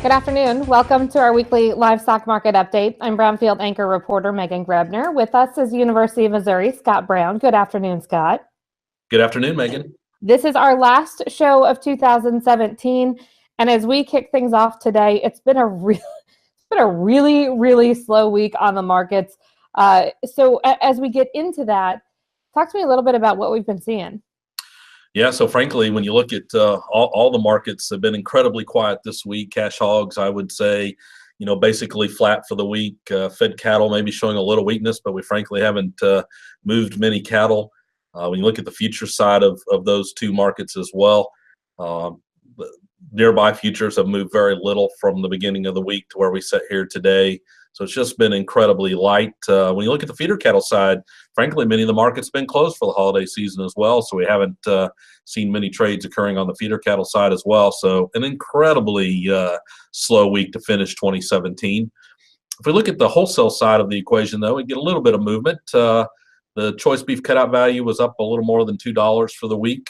Good afternoon. Welcome to our weekly livestock market update. I'm Brownfield anchor reporter Megan Grebner. With us is University of Missouri, Scott Brown. Good afternoon, Scott. Good afternoon, Megan. This is our last show of 2017, and as we kick things off today, it's been a really slow week on the markets. So as we get into that, talk to me a little bit about what we've been seeing. Yeah, so frankly, when you look at all the markets have been incredibly quiet this week. Cash hogs, I would say, basically flat for the week. Fed cattle maybe showing a little weakness, but we frankly haven't moved many cattle. When you look at the future side of those two markets as well, nearby futures have moved very little from the beginning of the week to where we sit here today. So it's just been incredibly light. When you look at the feeder cattle side, frankly, many of the markets have been closed for the holiday season as well. So we haven't seen many trades occurring on the feeder cattle side as well. So an incredibly slow week to finish 2017. If we look at the wholesale side of the equation, though, we get a little bit of movement. The choice beef cutout value was up a little more than $2 for the week.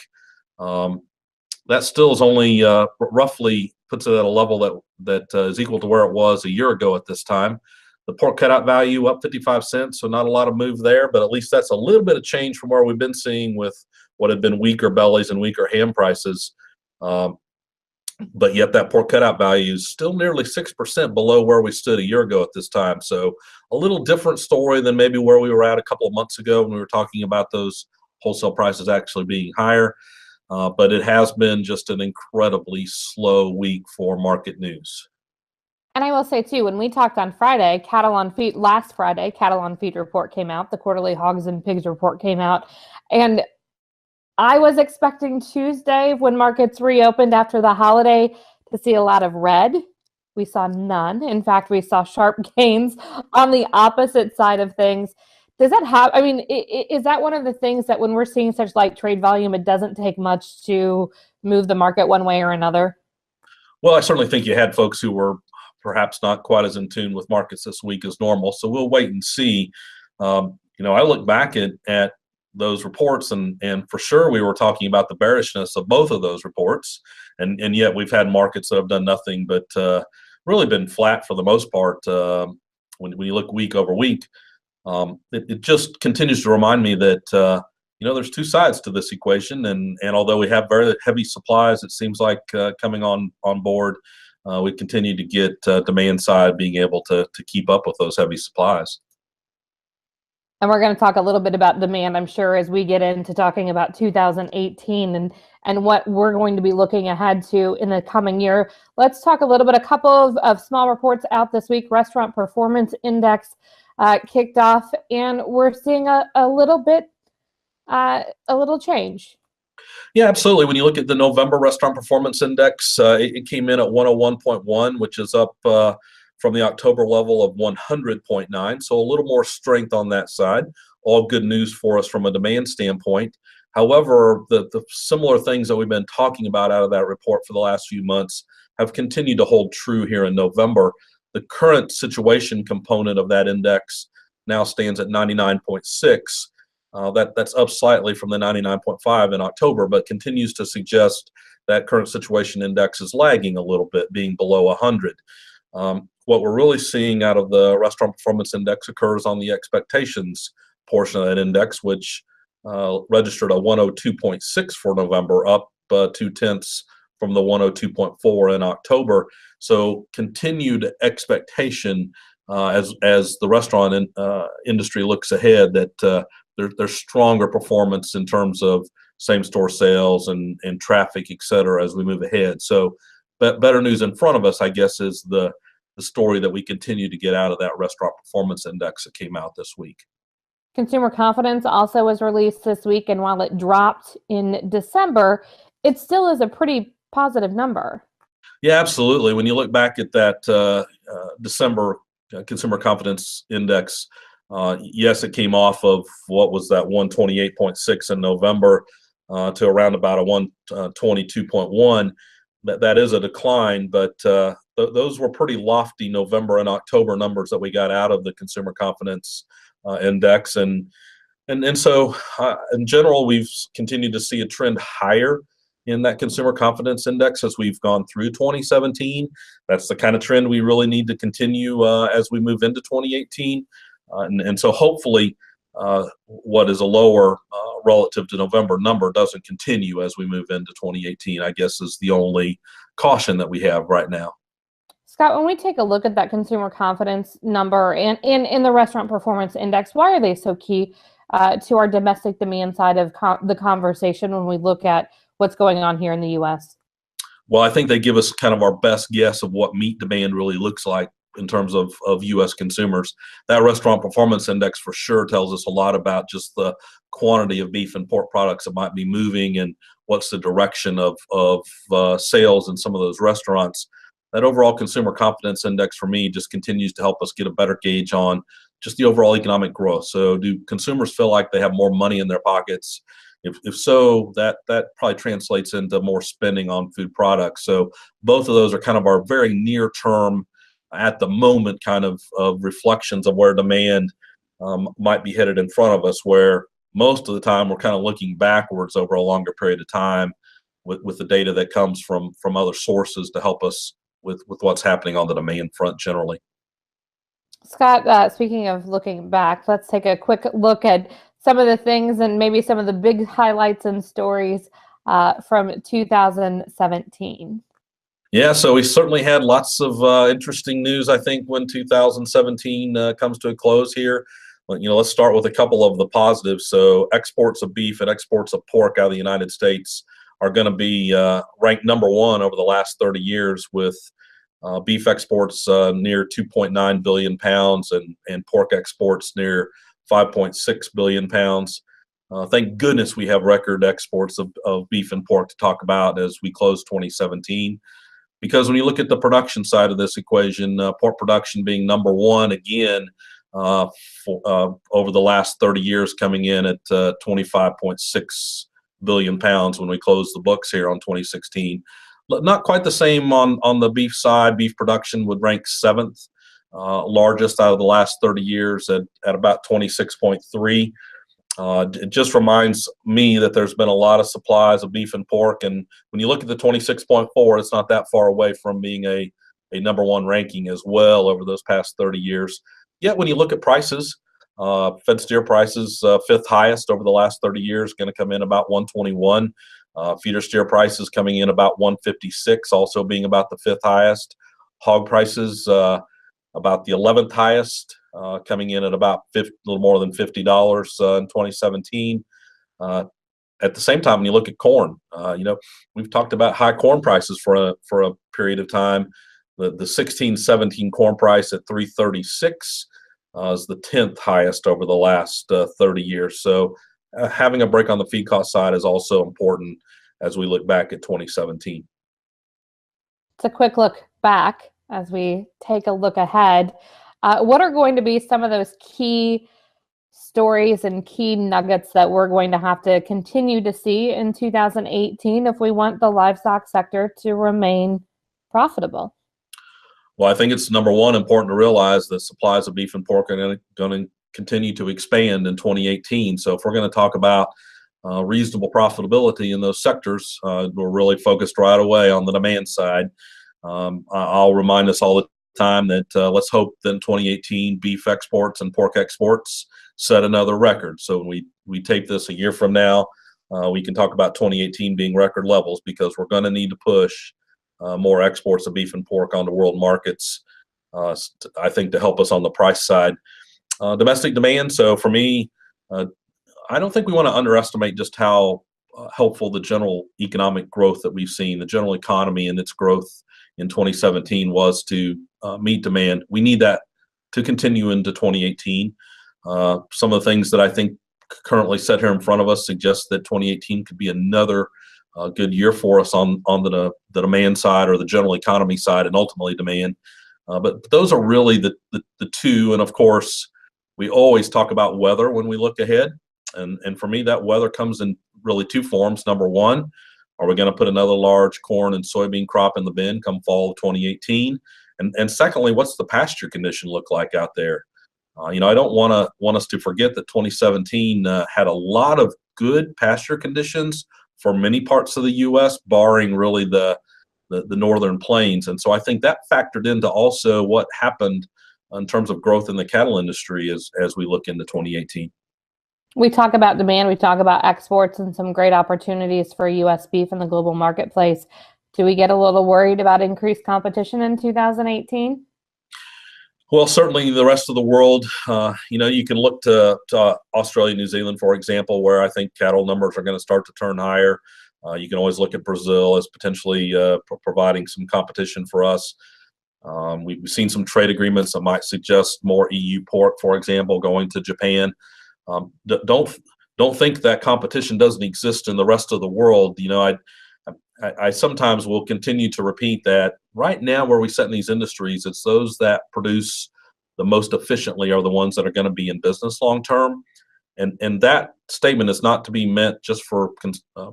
That still is only roughly puts it at a level that is equal to where it was a year ago at this time. The pork cutout value up 55 cents, so not a lot of move there, but at least that's a little bit of change from where we've been seeing with what had been weaker bellies and weaker ham prices. But yet that pork cutout value is still nearly 6% below where we stood a year ago at this time. So a little different story than maybe where we were at a couple of months ago when we were talking about those wholesale prices actually being higher. But it has been just an incredibly slow week for market news. And I will say, too, when we talked on Friday, last Friday, cattle on feed report came out. The quarterly hogs and pigs report came out. And I was expecting Tuesday, when markets reopened after the holiday, to see a lot of red. We saw none. In fact, we saw sharp gains on the opposite side of things. Does that have, is that one of the things that when we're seeing such light trade volume, it doesn't take much to move the market one way or another? Well, I certainly think you had folks who were perhaps not quite as in tune with markets this week as normal. So we'll wait and see. I look back at those reports and for sure we were talking about the bearishness of both of those reports. And yet we've had markets that have done nothing but really been flat for the most part when you look week over week. It just continues to remind me that, there's two sides to this equation. And although we have very heavy supplies, it seems like coming on board, we continue to get demand side being able to keep up with those heavy supplies. And we're going to talk a little bit about demand, I'm sure, as we get into talking about 2018 and what we're going to be looking ahead to in the coming year. Let's talk a little bit, a couple of small reports out this week. Restaurant Performance Index kicked off, and we're seeing a little change. Yeah, absolutely. When you look at the November Restaurant Performance Index, it came in at 101.1, which is up from the October level of 100.9. So a little more strength on that side. All good news for us from a demand standpoint. However, the similar things that we've been talking about out of that report for the last few months have continued to hold true here in November. The current situation component of that index now stands at 99.6. That's up slightly from the 99.5 in October, but continues to suggest that current situation index is lagging a little bit, being below 100. What we're really seeing out of the Restaurant Performance Index occurs on the expectations portion of that index, which registered a 102.6 for November, up 0.2 from the 102.4 in October. So continued expectation as the restaurant industry looks ahead that there's stronger performance in terms of same-store sales and traffic, et cetera, as we move ahead. So better news in front of us, I guess, is the story that we continue to get out of that Restaurant Performance Index that came out this week. Consumer confidence also was released this week, and while it dropped in December, it still is a pretty positive number. Yeah, absolutely. When you look back at that December Consumer Confidence Index, yes, it came off of what was that 128.6 in November to around about a 122.1. That is a decline, but those were pretty lofty November and October numbers that we got out of the Consumer Confidence Index, and so in general we've continued to see a trend higher in that consumer confidence index as we've gone through 2017. That's the kind of trend we really need to continue as we move into 2018. And so hopefully what is a lower relative to November number doesn't continue as we move into 2018, I guess, is the only caution that we have right now. Scott, when we take a look at that consumer confidence number and in the restaurant performance index, why are they so key to our domestic demand side of the conversation when we look at what's going on here in the U.S.? Well, I think they give us kind of our best guess of what meat demand really looks like in terms of U.S. consumers. That restaurant performance index for sure tells us a lot about just the quantity of beef and pork products that might be moving and what's the direction of sales in some of those restaurants. That overall consumer confidence index for me just continues to help us get a better gauge on just the overall economic growth. So do consumers feel like they have more money in their pockets? If so, that probably translates into more spending on food products. So both of those are kind of our very near term, at the moment, kind of reflections of where demand might be headed in front of us, where most of the time we're kind of looking backwards over a longer period of time with the data that comes from other sources to help us with what's happening on the demand front generally. Scott, speaking of looking back, let's take a quick look at some of the things and maybe some of the big highlights and stories from 2017. Yeah, so we certainly had lots of interesting news, I think, when 2017 comes to a close here. Let's start with a couple of the positives. So exports of beef and exports of pork out of the United States are going to be ranked number one over the last 30 years, with beef exports near 2.9 billion pounds and pork exports near 5.6 billion pounds. Thank goodness we have record exports of beef and pork to talk about as we close 2017. Because when you look at the production side of this equation, pork production being number one again over the last 30 years, coming in at 25.6 billion pounds when we close the books here on 2016. Not quite the same on the beef side. Beef production would rank seventh largest out of the last 30 years at about 26.3. It just reminds me that there's been a lot of supplies of beef and pork, and when you look at the 26.4, it's not that far away from being a number one ranking as well over those past 30 years. Yet when you look at prices, fed steer prices, fifth highest over the last 30 years, going to come in about 121. Feeder steer prices coming in about 156, also being about the fifth highest. Hog prices about the 11th highest, coming in at about a little more than $50 in 2017. At the same time, when you look at corn, we've talked about high corn prices for a period of time. The 16-17 corn price at 336 is the 10th highest over the last 30 years. So having a break on the feed cost side is also important as we look back at 2017. It's a quick look back as we take a look ahead. What are going to be some of those key stories and key nuggets that we're going to have to continue to see in 2018 if we want the livestock sector to remain profitable? Well, I think it's number one important to realize that supplies of beef and pork are going to continue to expand in 2018. So if we're going to talk about reasonable profitability in those sectors, we're really focused right away on the demand side. I'll remind us all the time that let's hope that in 2018 beef exports and pork exports set another record. So we tape this a year from now, we can talk about 2018 being record levels, because we're going to need to push more exports of beef and pork onto world markets, I think, to help us on the price side. Domestic demand, so for me, I don't think we want to underestimate just how helpful the general economic growth that we've seen, the general economy and its growth in 2017 was to meet demand. We need that to continue into 2018. Some of the things that I think currently set here in front of us suggest that 2018 could be another good year for us on the demand side, or the general economy side, and ultimately demand. But those are really the two. And of course, we always talk about weather when we look ahead. And for me, that weather comes in really two forms. Number one, are we going to put another large corn and soybean crop in the bin come fall of 2018? And secondly, what's the pasture condition look like out there? I don't want us to forget that 2017 had a lot of good pasture conditions for many parts of the U.S., barring really the northern plains. And so I think that factored into also what happened in terms of growth in the cattle industry as we look into 2018. We talk about demand, we talk about exports and some great opportunities for U.S. beef in the global marketplace. Do we get a little worried about increased competition in 2018? Well, certainly the rest of the world, you can look to Australia, New Zealand, for example, where I think cattle numbers are going to start to turn higher. You can always look at Brazil as potentially providing some competition for us. We've seen some trade agreements that might suggest more EU pork, for example, going to Japan. Don't think that competition doesn't exist in the rest of the world. I sometimes will continue to repeat that right now where we sit in these industries, it's those that produce the most efficiently are the ones that are going to be in business long term. And that statement is not to be meant just for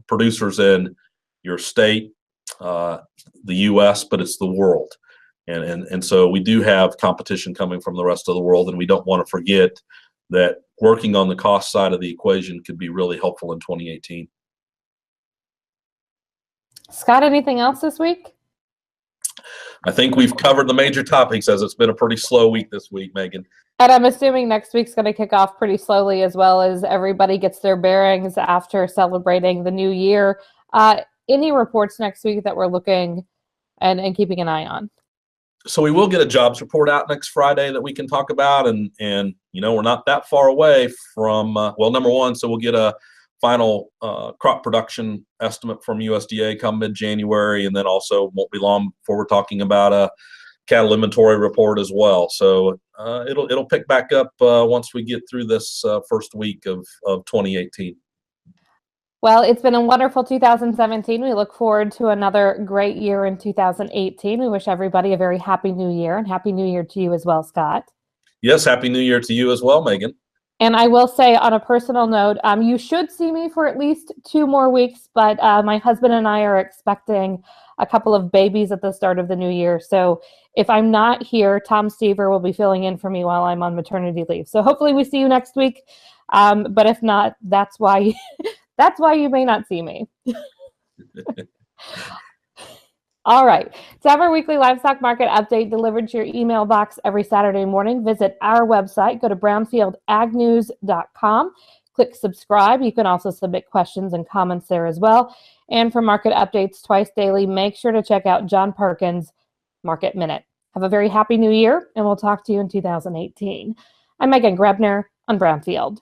producers in your state, the U.S., but it's the world. And so we do have competition coming from the rest of the world, and we don't want to forget that working on the cost side of the equation could be really helpful in 2018. Scott, anything else this week? I think we've covered the major topics, as it's been a pretty slow week this week, Megan. And I'm assuming next week's going to kick off pretty slowly as well, as everybody gets their bearings after celebrating the new year. Any reports next week that we're looking and keeping an eye on? So we will get a jobs report out next Friday that we can talk about. And we're not that far away from, number one, so we'll get a final crop production estimate from USDA come mid-January, and then also won't be long before we're talking about a cattle inventory report as well. So it'll pick back up once we get through this first week of 2018. Well, it's been a wonderful 2017. We look forward to another great year in 2018. We wish everybody a very happy new year, and happy new year to you as well, Scott. Yes, happy new year to you as well, Megan. And I will say, on a personal note, you should see me for at least 2 more weeks, but my husband and I are expecting a couple of babies at the start of the new year. So if I'm not here, Tom Stever will be filling in for me while I'm on maternity leave. So hopefully we see you next week. But if not, that's why you may not see me. All right. To have our weekly livestock market update delivered to your email box every Saturday morning, visit our website. Go to brownfieldagnews.com. Click subscribe. You can also submit questions and comments there as well. And for market updates twice daily, make sure to check out John Perkins' Market Minute. Have a very happy new year, and we'll talk to you in 2018. I'm Megan Grebner on Brownfield.